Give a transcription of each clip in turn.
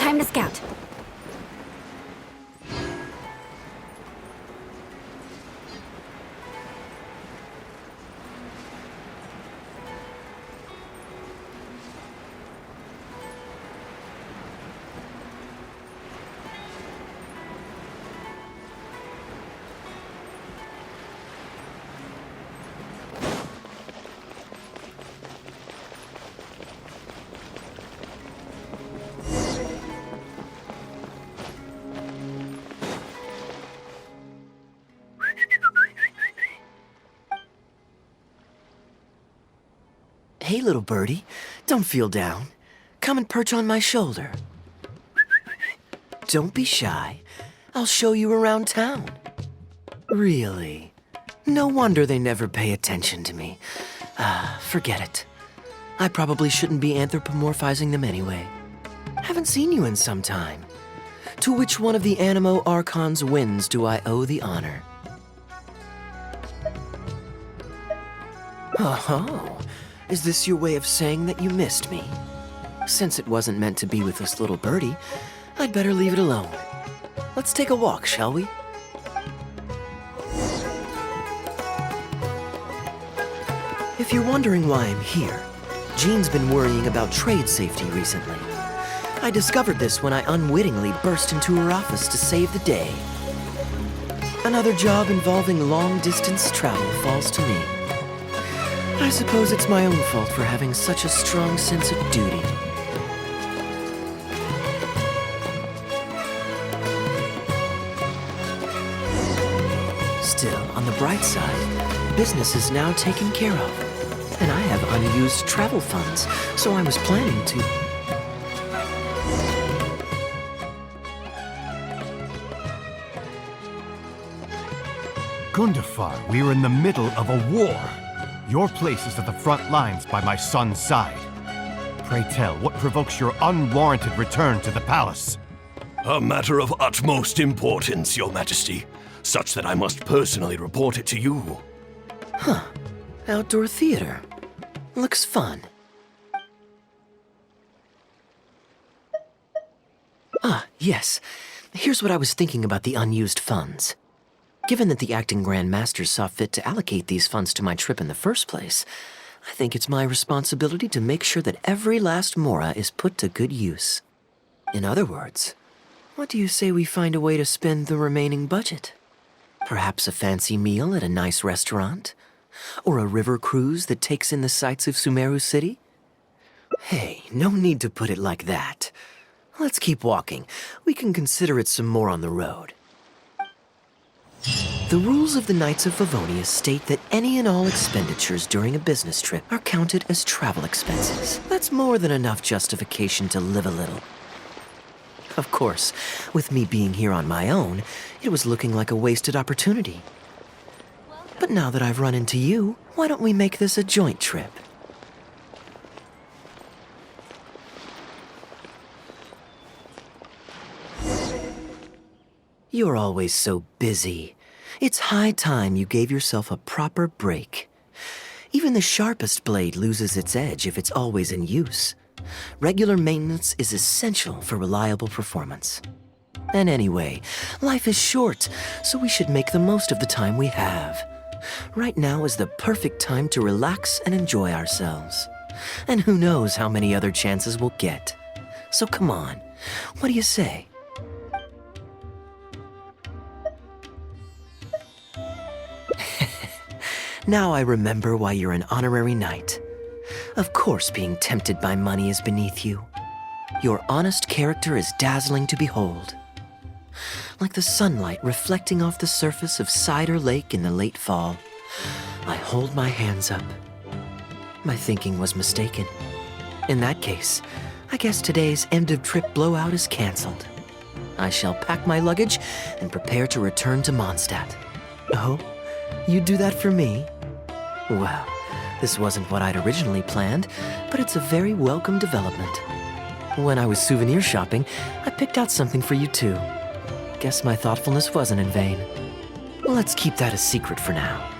Time to scout. Hey, little birdie, don't feel down. Come and perch on my shoulder. Don't be shy. I'll show you around town. Really? No wonder they never pay attention to me. Forget it. I probably shouldn't be anthropomorphizing them anyway. Haven't seen you in some time. To which one of the Animo Archon's winds do I owe the honor? Oh, is this your way of saying that you missed me? Since it wasn't meant to be with this little birdie, I'd better leave it alone. Let's take a walk, shall we? If you're wondering why I'm here, Jean's been worrying about trade safety recently. I discovered this when I unwittingly burst into her office to save the day. Another job involving long-distance travel falls to me. I suppose it's my own fault for having such a strong sense of duty. Still, on the bright side, business is now taken care of. And I have unused travel funds, so I was planning to... Gundafar, we are in the middle of a war. Your place is at the front lines by my son's side. Pray tell, what provokes your unwarranted return to the palace? A matter of utmost importance, Your Majesty, such that I must personally report it to you. Huh. Outdoor theater. Looks fun. Yes. Here's what I was thinking about the unused funds. Given that the acting Grand Masters saw fit to allocate these funds to my trip in the first place, I think it's my responsibility to make sure that every last mora is put to good use. In other words, what do you say we find a way to spend the remaining budget? Perhaps a fancy meal at a nice restaurant? Or a river cruise that takes in the sights of Sumeru City? Hey, no need to put it like that. Let's keep walking. We can consider it some more on the road. The rules of the Knights of Favonius state that any and all expenditures during a business trip are counted as travel expenses. That's more than enough justification to live a little. Of course, with me being here on my own, it was looking like a wasted opportunity. But now that I've run into you, why don't we make this a joint trip? You're always so busy. It's high time you gave yourself a proper break. Even the sharpest blade loses its edge if it's always in use. Regular maintenance is essential for reliable performance. And anyway, life is short, so we should make the most of the time we have. Right now is the perfect time to relax and enjoy ourselves. And who knows how many other chances we'll get. So come on, what do you say? Now I remember why you're an honorary knight. Of course, being tempted by money is beneath you. Your honest character is dazzling to behold. Like the sunlight reflecting off the surface of Cider Lake in the late fall, I hold my hands up. My thinking was mistaken. In that case, I guess today's end-of-trip blowout is canceled. I shall pack my luggage and prepare to return to Mondstadt. Oh, you'd do that for me? Well, this wasn't what I'd originally planned, but it's a very welcome development. When I was souvenir shopping, I picked out something for you too. Guess my thoughtfulness wasn't in vain. Let's keep that a secret for now.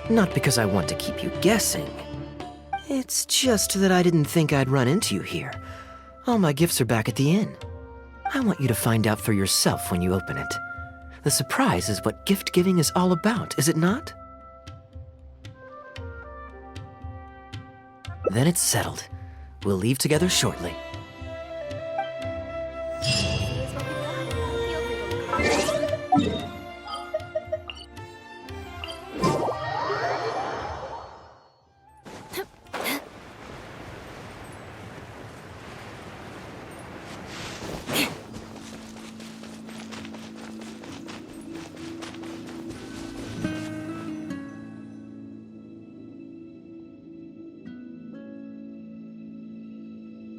Not because I want to keep you guessing. It's just that I didn't think I'd run into you here. All my gifts are back at the inn. I want you to find out for yourself when you open it. The surprise is what gift giving is all about, is it not? Then it's settled. We'll leave together shortly.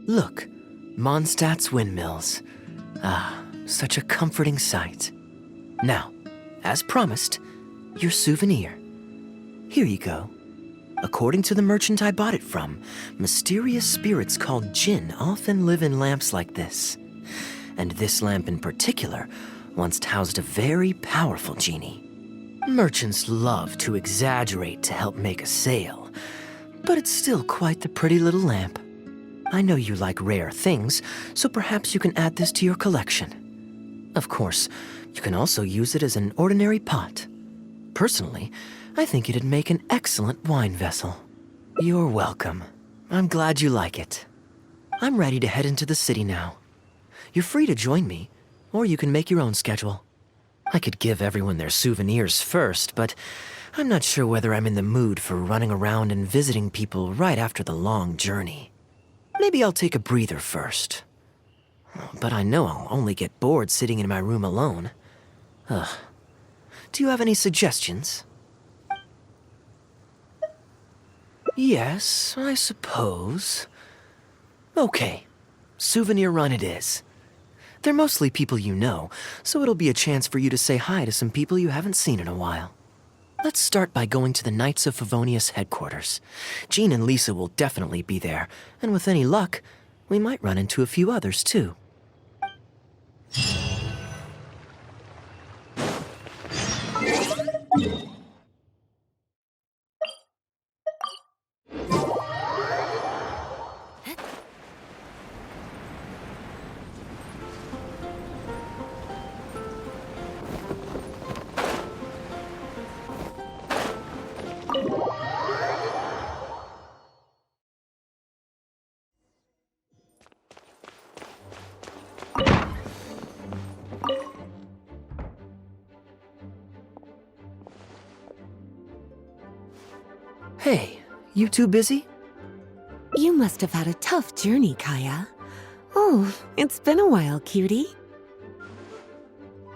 Look, Mondstadt's windmills. Ah, such a comforting sight. Now, as promised, your souvenir. Here you go. According to the merchant I bought it from, mysterious spirits called Jinn often live in lamps like this. And this lamp in particular once housed a very powerful genie. Merchants love to exaggerate to help make a sale, but it's still quite the pretty little lamp. I know you like rare things, so perhaps you can add this to your collection. Of course, you can also use it as an ordinary pot. Personally, I think it'd make an excellent wine vessel. You're welcome. I'm glad you like it. I'm ready to head into the city now. You're free to join me, or you can make your own schedule. I could give everyone their souvenirs first, but I'm not sure whether I'm in the mood for running around and visiting people right after the long journey. Maybe I'll take a breather first. But I know I'll only get bored sitting in my room alone. Ugh. Do you have any suggestions? Yes, I suppose. Okay, souvenir run it is. They're mostly people you know, so it'll be a chance for you to say hi to some people you haven't seen in a while. Let's start by going to the Knights of Favonius headquarters. Jean and Lisa will definitely be there, and with any luck, we might run into a few others too. Hey, you two busy? You must have had a tough journey, Kaya. Oh, it's been a while, cutie.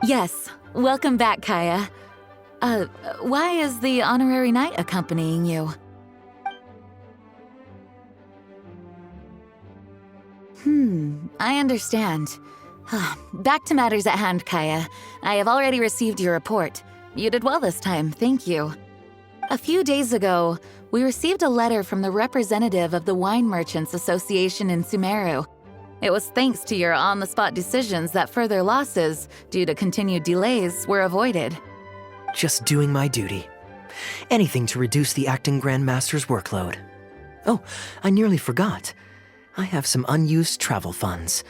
Yes, welcome back, Kaya. Why is the honorary knight accompanying you? I understand. Back to matters at hand, Kaya. I have already received your report. You did well this time, thank you. A few days ago, we received a letter from the representative of the Wine Merchants Association in Sumeru. It was thanks to your on-the-spot decisions that further losses, due to continued delays, were avoided. Just doing my duty. Anything to reduce the acting Grandmaster's workload. Oh, I nearly forgot. I have some unused travel funds.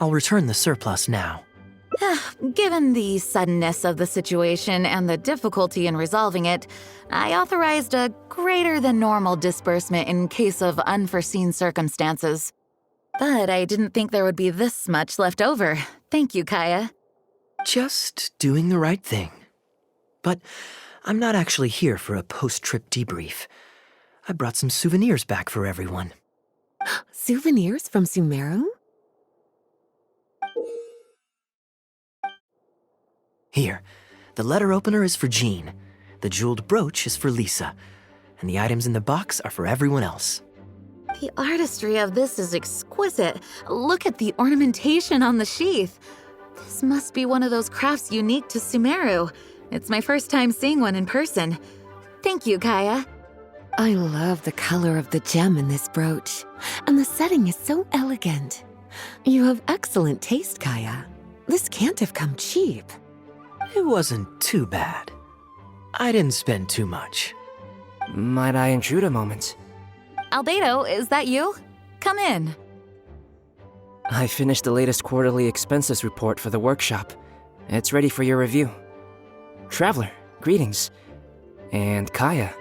I'll return the surplus now. Given the suddenness of the situation and the difficulty in resolving it, I authorized a greater than normal disbursement in case of unforeseen circumstances. But I didn't think there would be this much left over. Thank you, Kaya. Just doing the right thing. But I'm not actually here for a post-trip debrief. I brought some souvenirs back for everyone. Souvenirs from Sumeru? Here, the letter opener is for Jean, the jeweled brooch is for Lisa, and the items in the box are for everyone else. The artistry of this is exquisite. Look at the ornamentation on the sheath. This must be one of those crafts unique to Sumeru. It's my first time seeing one in person. Thank you, Kaya. I love the color of the gem in this brooch, and the setting is so elegant. You have excellent taste, Kaya. This can't have come cheap. It wasn't too bad. I didn't spend too much. Might I intrude a moment? Albedo, is that you? Come in. I finished the latest quarterly expenses report for the workshop. It's ready for your review. Traveler, greetings. And Kaya,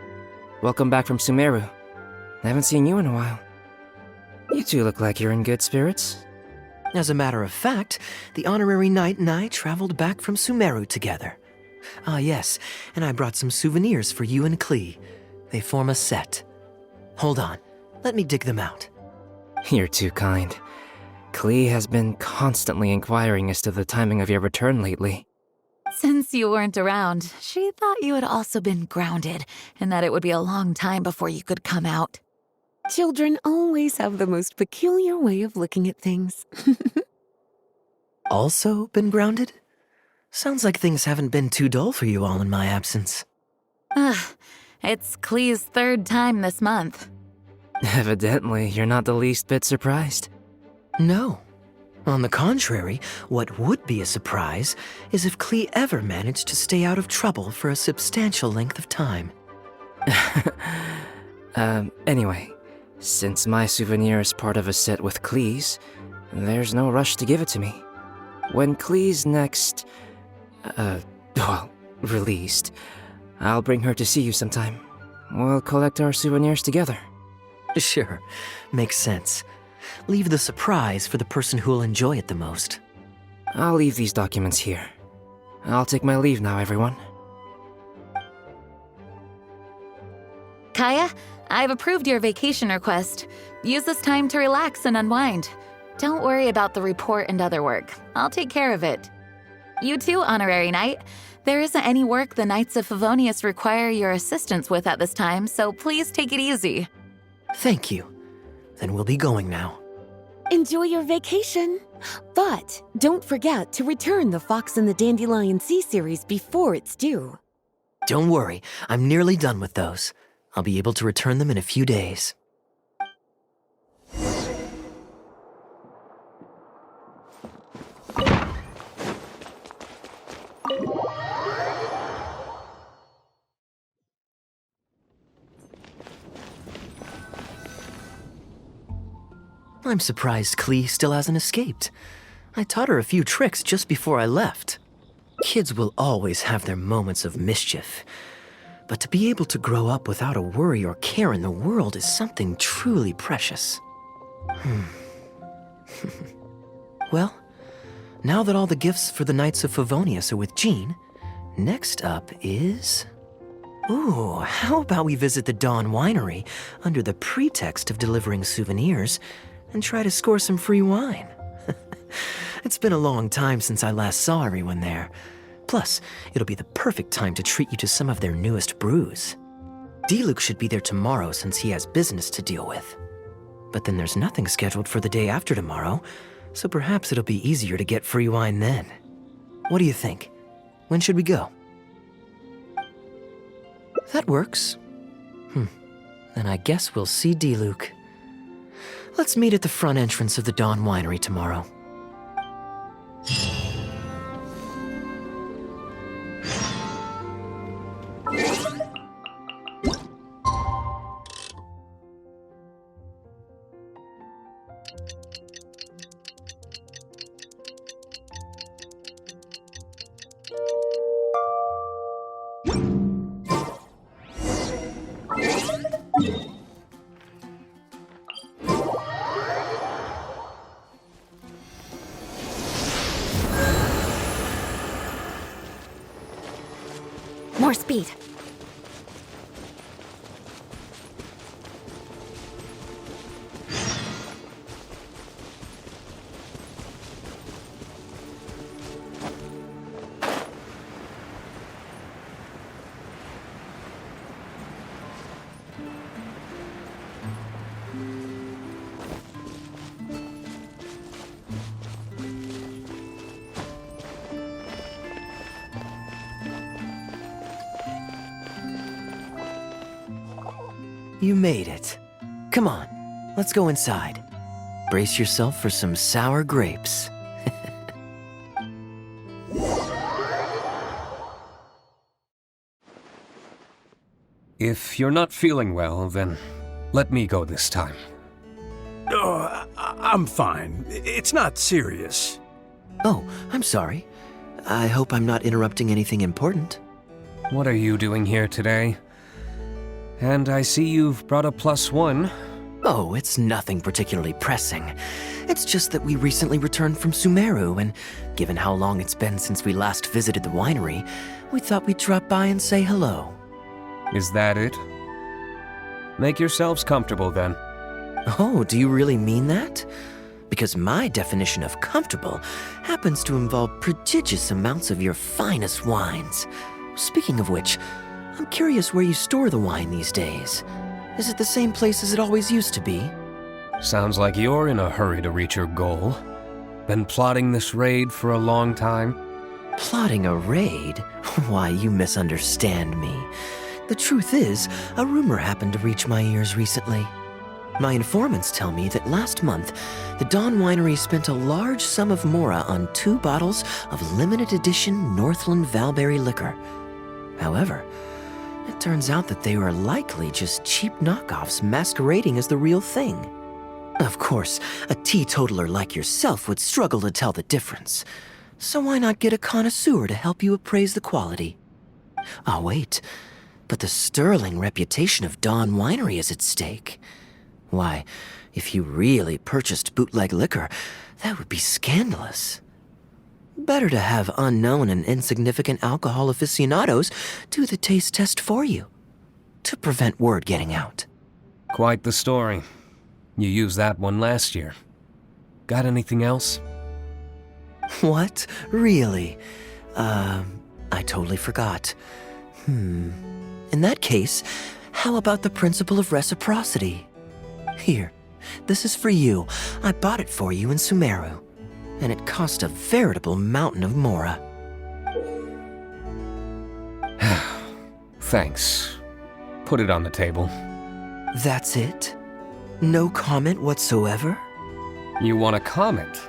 welcome back from Sumeru. I haven't seen you in a while. You two look like you're in good spirits. As a matter of fact, the honorary knight and I traveled back from Sumeru together. Ah, yes, and I brought some souvenirs for you and Klee. They form a set. Hold on, let me dig them out. You're too kind. Klee has been constantly inquiring as to the timing of your return lately. Since you weren't around, she thought you had also been grounded and that it would be a long time before you could come out. Children always have the most peculiar way of looking at things. Also been grounded? Sounds like things haven't been too dull for you all in my absence. It's Klee's third time this month. Evidently, you're not the least bit surprised. No. On the contrary, what would be a surprise is if Klee ever managed to stay out of trouble for a substantial length of time. Anyway, since my souvenir is part of a set with Klee's, there's no rush to give it to me. When Klee's next, released, I'll bring her to see you sometime. We'll collect our souvenirs together. Sure, makes sense. Leave the surprise for the person who'll enjoy it the most. I'll leave these documents here. I'll take my leave now, everyone. Kaya, I've approved your vacation request. Use this time to relax and unwind. Don't worry about the report and other work. I'll take care of it. You too, Honorary Knight. There isn't any work the Knights of Favonius require your assistance with at this time, so please take it easy. Thank you. Then we'll be going now. Enjoy your vacation. But don't forget to return the Fox and the Dandelion Sea series before it's due. Don't worry, I'm nearly done with those. I'll be able to return them in a few days. I'm surprised Klee still hasn't escaped. I taught her a few tricks just before I left. Kids will always have their moments of mischief, but to be able to grow up without a worry or care in the world is something truly precious. Well, now that all the gifts for the Knights of Favonius are with Jean, next up is... Ooh, how about we visit the Dawn Winery under the pretext of delivering souvenirs and try to score some free wine? It's been a long time since I last saw everyone there. Plus, it'll be the perfect time to treat you to some of their newest brews. Diluc should be there tomorrow since he has business to deal with. But then there's nothing scheduled for the day after tomorrow, so perhaps it'll be easier to get free wine then. What do you think? When should we go? That works. Then I guess we'll see Diluc. Let's meet at the front entrance of the Dawn Winery tomorrow. More speed. You made it. Come on, let's go inside. Brace yourself for some sour grapes. If you're not feeling well, then let me go this time. I'm fine. It's not serious. Oh, I'm sorry. I hope I'm not interrupting anything important. What are you doing here today? And I see you've brought a +1. Oh, it's nothing particularly pressing. It's just that we recently returned from Sumeru, and given how long it's been since we last visited the winery, we thought we'd drop by and say hello. Is that it? Make yourselves comfortable then. Oh, do you really mean that? Because my definition of comfortable happens to involve prodigious amounts of your finest wines. Speaking of which, I'm curious where you store the wine these days. Is it the same place as it always used to be? Sounds like you're in a hurry to reach your goal. Been plotting this raid for a long time? Plotting a raid? Why, you misunderstand me. The truth is, a rumor happened to reach my ears recently. My informants tell me that last month, the Dawn Winery spent a large sum of mora on 2 bottles of limited edition Northland Valberry liquor. However, it turns out that they were likely just cheap knockoffs masquerading as the real thing. Of course, a teetotaler like yourself would struggle to tell the difference. So why not get a connoisseur to help you appraise the quality? Ah, wait, but the sterling reputation of Dawn Winery is at stake. Why, if you really purchased bootleg liquor, that would be scandalous. Better to have unknown and insignificant alcohol aficionados do the taste test for you, to prevent word getting out. Quite the story. You used that one last year. Got anything else? What? Really? I totally forgot. In that case, how about the principle of reciprocity? Here, this is for you. I bought it for you in Sumeru, and it cost a veritable mountain of mora. Thanks. Put it on the table. That's it? No comment whatsoever? You want a comment?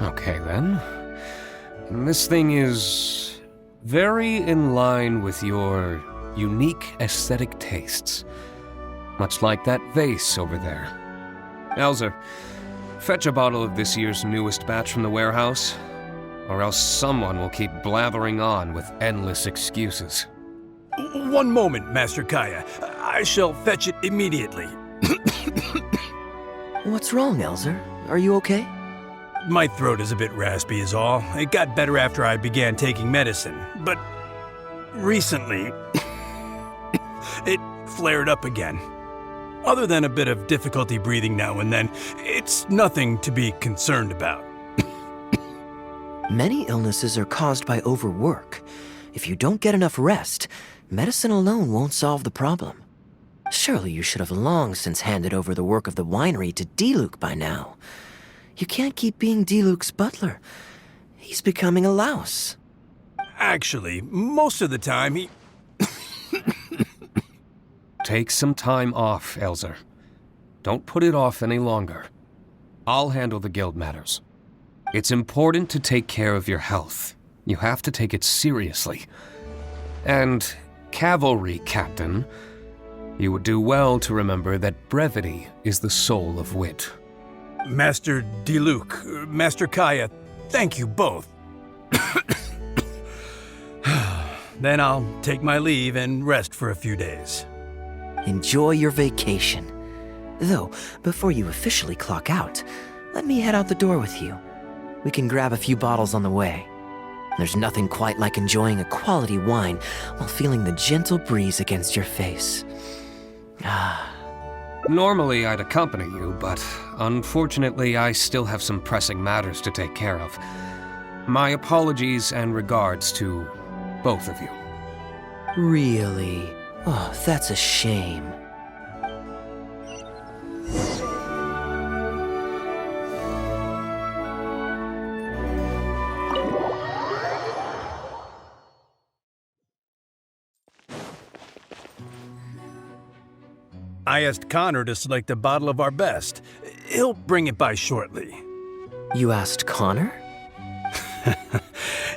Okay then. This thing is very in line with your unique aesthetic tastes. Much like that vase over there. Elzer, fetch a bottle of this year's newest batch from the warehouse, or else someone will keep blathering on with endless excuses. One moment, Master Kaya. I shall fetch it immediately. What's wrong, Elzer? Are you okay? My throat is a bit raspy is all. It got better after I began taking medicine, but recently it flared up again. Other than a bit of difficulty breathing now and then, it's nothing to be concerned about. Many illnesses are caused by overwork. If you don't get enough rest, medicine alone won't solve the problem. Surely you should have long since handed over the work of the winery to Diluc by now. You can't keep being Diluc's butler. He's becoming a louse. Actually, most of the time he... Take some time off, Elzer. Don't put it off any longer. I'll handle the guild matters. It's important to take care of your health. You have to take it seriously. And, cavalry captain, you would do well to remember that brevity is the soul of wit. Master Diluc, Master Kaya, thank you both. Then I'll take my leave and rest for a few days. Enjoy your vacation. Though, before you officially clock out, let me head out the door with you. We can grab a few bottles on the way. There's nothing quite like enjoying a quality wine while feeling the gentle breeze against your face. Normally I'd accompany you, but unfortunately I still have some pressing matters to take care of. My apologies and regards to both of you. Really? Oh, that's a shame. I asked Connor to select a bottle of our best. He'll bring it by shortly. You asked Connor?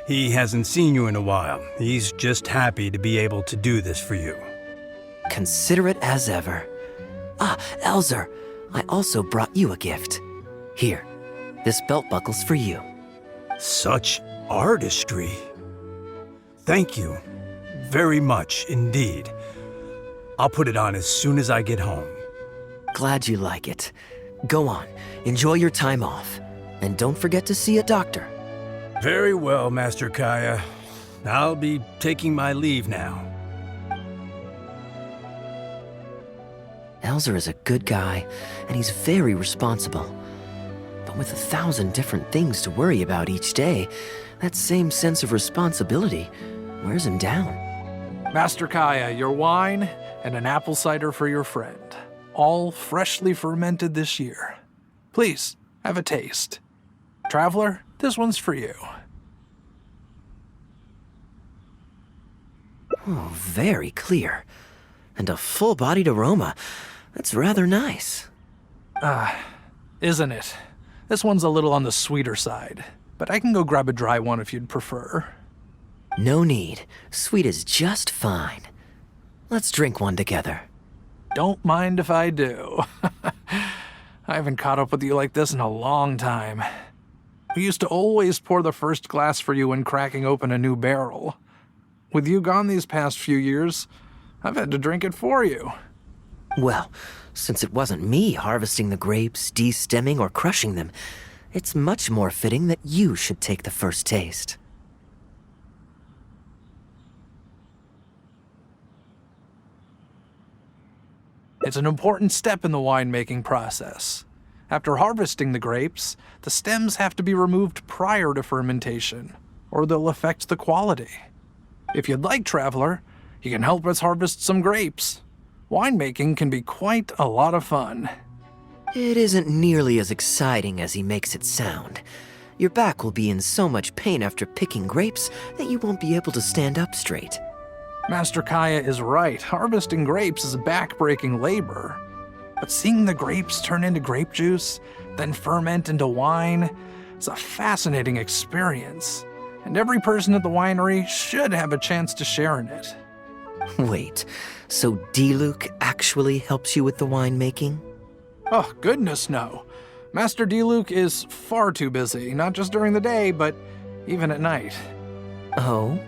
He hasn't seen you in a while. He's just happy to be able to do this for you. Considerate as ever. Ah, Elzer, I also brought you a gift. Here, this belt buckle's for you. Such artistry. Thank you very much indeed. I'll put it on as soon as I get home. Glad you like it. Go on, enjoy your time off. And don't forget to see a doctor. Very well, Master Kaya. I'll be taking my leave now. Elzer is a good guy, and he's very responsible. But with 1,000 different things to worry about each day, that same sense of responsibility wears him down. Master Kaya, your wine and an apple cider for your friend. All freshly fermented this year. Please, have a taste. Traveler, this one's for you. Oh, very clear. And a full-bodied aroma. That's rather nice. Isn't it? This one's a little on the sweeter side, but I can go grab a dry one if you'd prefer. No need. Sweet is just fine. Let's drink one together. Don't mind if I do. I haven't caught up with you like this in a long time. We used to always pour the first glass for you when cracking open a new barrel. With you gone these past few years, I've had to drink it for you. Well, since it wasn't me harvesting the grapes, de-stemming, or crushing them, it's much more fitting that you should take the first taste. It's an important step in the winemaking process. After harvesting the grapes, the stems have to be removed prior to fermentation, or they'll affect the quality. If you'd like, Traveler, you can help us harvest some grapes. Winemaking can be quite a lot of fun. It isn't nearly as exciting as he makes it sound. Your back will be in so much pain after picking grapes that you won't be able to stand up straight. Master Kaya is right. Harvesting grapes is back-breaking labor. But seeing the grapes turn into grape juice, then ferment into wine, is a fascinating experience. And every person at the winery should have a chance to share in it. Wait, so Diluc actually helps you with the winemaking? Oh, goodness no. Master Diluc is far too busy, not just during the day, but even at night. Oh?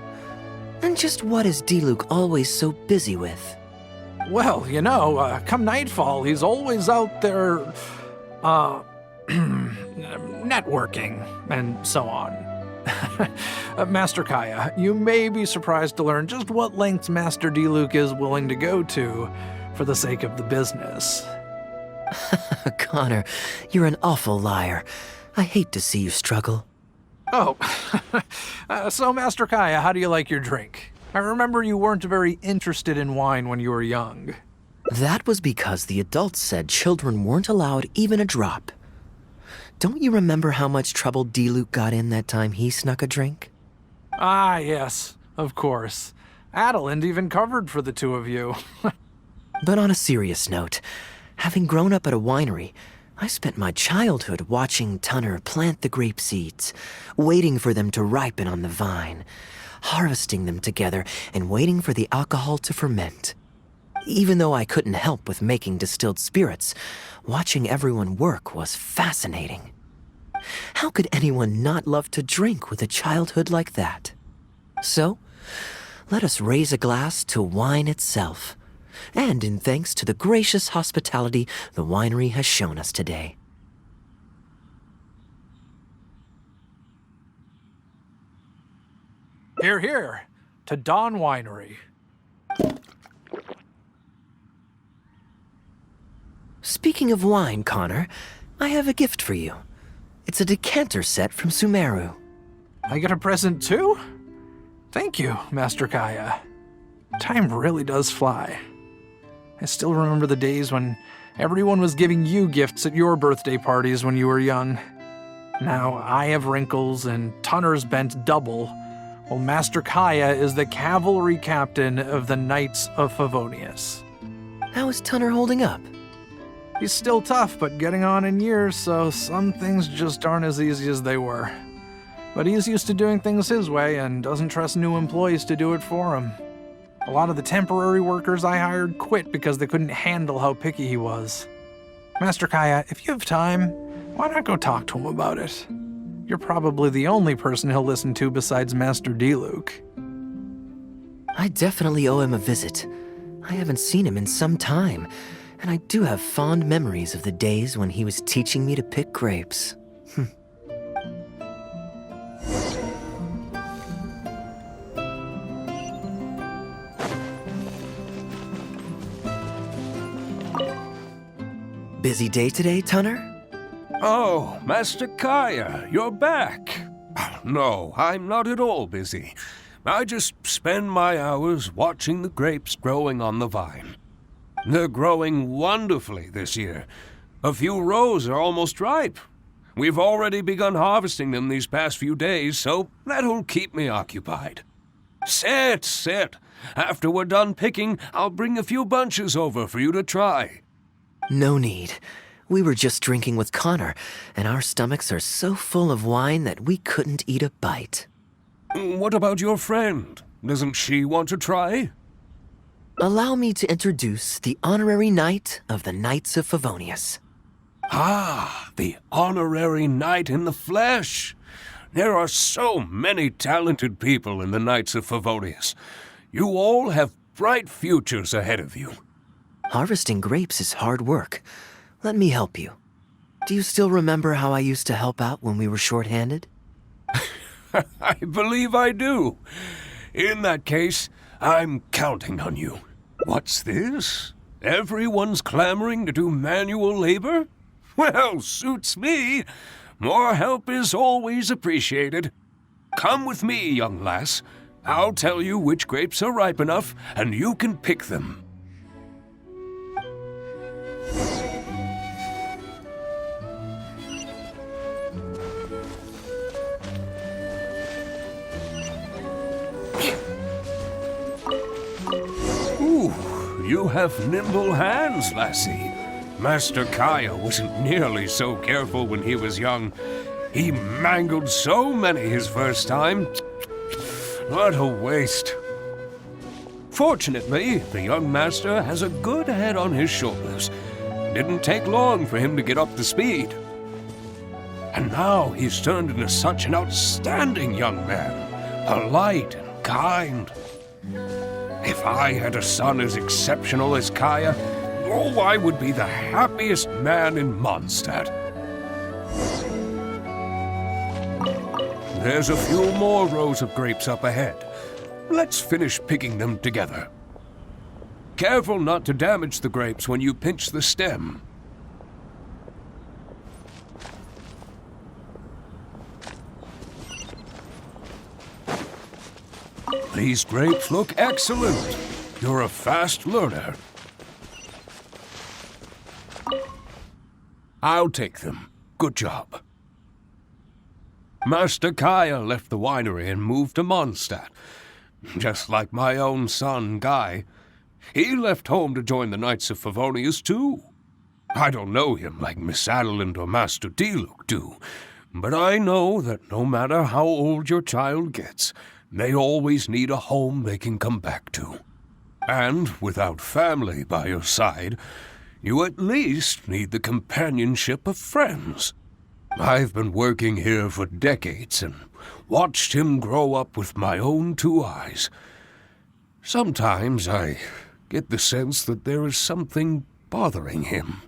And just what is Diluc always so busy with? Well, come nightfall, he's always out there, networking and so on. Master Kaya, you may be surprised to learn just what lengths Master Diluc is willing to go to for the sake of the business. Connor, you're an awful liar. I hate to see you struggle. Oh, so Master Kaya, how do you like your drink? I remember you weren't very interested in wine when you were young. That was because the adults said children weren't allowed even a drop. Don't you remember how much trouble Diluc got in that time he snuck a drink? Ah, yes, of course. Adeland even covered for the two of you. But on a serious note, having grown up at a winery, I spent my childhood watching Tunner plant the grape seeds, waiting for them to ripen on the vine, harvesting them together, and waiting for the alcohol to ferment. Even though I couldn't help with making distilled spirits, watching everyone work was fascinating. How could anyone not love to drink with a childhood like that? So, let us raise a glass to wine itself, and in thanks to the gracious hospitality the winery has shown us today. Hear, hear, to Dawn Winery. Speaking of wine, Connor, I have a gift for you. It's a decanter set from Sumeru. I get a present too? Thank you, Master Kaya. Time really does fly. I still remember the days when everyone was giving you gifts at your birthday parties when you were young. Now I have wrinkles and Tunner's bent double, while Master Kaya is the cavalry captain of the Knights of Favonius. How is Tunner holding up? He's still tough, but getting on in years, so some things just aren't as easy as they were. But he's used to doing things his way and doesn't trust new employees to do it for him. A lot of the temporary workers I hired quit because they couldn't handle how picky he was. Master Kaya, if you have time, Why not go talk to him about it? You're probably the only person he'll listen to besides Master Diluc. I definitely owe him a visit. I haven't seen him in some time, and I do have fond memories of the days when he was teaching me to pick grapes. Busy day today, Tunner? Oh, Master Kaya, you're back. No, I'm not at all busy. I just spend my hours watching the grapes growing on the vine. They're growing wonderfully this year. A few rows are almost ripe. We've already begun harvesting them these past few days, so that'll keep me occupied. Sit. After we're done picking, I'll bring a few bunches over for you to try. No need. We were just drinking with Connor, and our stomachs are so full of wine that we couldn't eat a bite. What about your friend? Doesn't she want to try? Allow me to introduce the honorary knight of the Knights of Favonius. Ah, the honorary knight in the flesh. There are so many talented people in the Knights of Favonius. You all have bright futures ahead of you. Harvesting grapes is hard work. Let me help you. Do you still remember how I used to help out when we were short-handed? I believe I do. In that case, I'm counting on you. What's this? Everyone's clamoring to do manual labor? Well, suits me. More help is always appreciated. Come with me, young lass. I'll tell you which grapes are ripe enough, and you can pick them. You have nimble hands, lassie. Master Kaya wasn't nearly so careful when he was young. He mangled so many his first time. What a waste. Fortunately, the young master has a good head on his shoulders. Didn't take long for him to get up to speed. And now he's turned into such an outstanding young man, polite and kind. If I had a son as exceptional as Kaya, oh, I would be the happiest man in Mondstadt. There's a few more rows of grapes up ahead. Let's finish picking them together. Careful not to damage the grapes when you pinch the stem. These grapes look excellent. You're a fast learner. I'll take them. Good job. Master Kaya left the winery and moved to Mondstadt. Just like my own son, Guy. He left home to join the Knights of Favonius, too. I don't know him like Miss Adeline or Master Diluc do, but I know that no matter how old your child gets, they always need a home they can come back to. And without family by your side, you at least need the companionship of friends. I've been working here for decades and watched him grow up with my own two eyes. Sometimes I get the sense that there is something bothering him,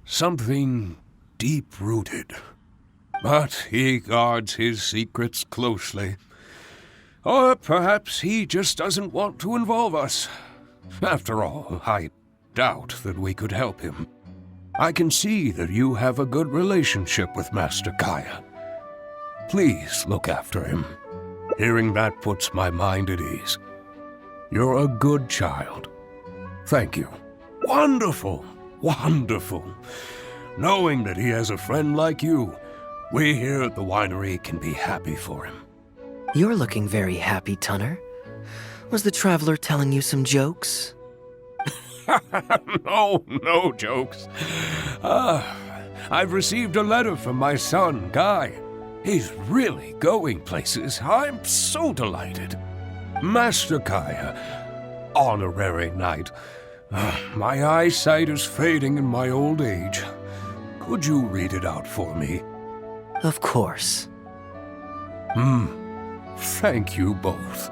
something deep-rooted. But he guards his secrets closely. Or perhaps he just doesn't want to involve us. After all, I doubt that we could help him. I can see that you have a good relationship with Master Kaya. Please look after him. Hearing that puts my mind at ease. You're a good child. Thank you. Wonderful, wonderful. Knowing that he has a friend like you, we here at the winery can be happy for him. You're looking very happy, Tunner. Was the traveler telling you some jokes? No jokes. I've received a letter from my son, Guy. He's really going places. I'm so delighted. Master Kaya, honorary knight. My eyesight is fading in my old age. Could you read it out for me? Of course. Thank you both.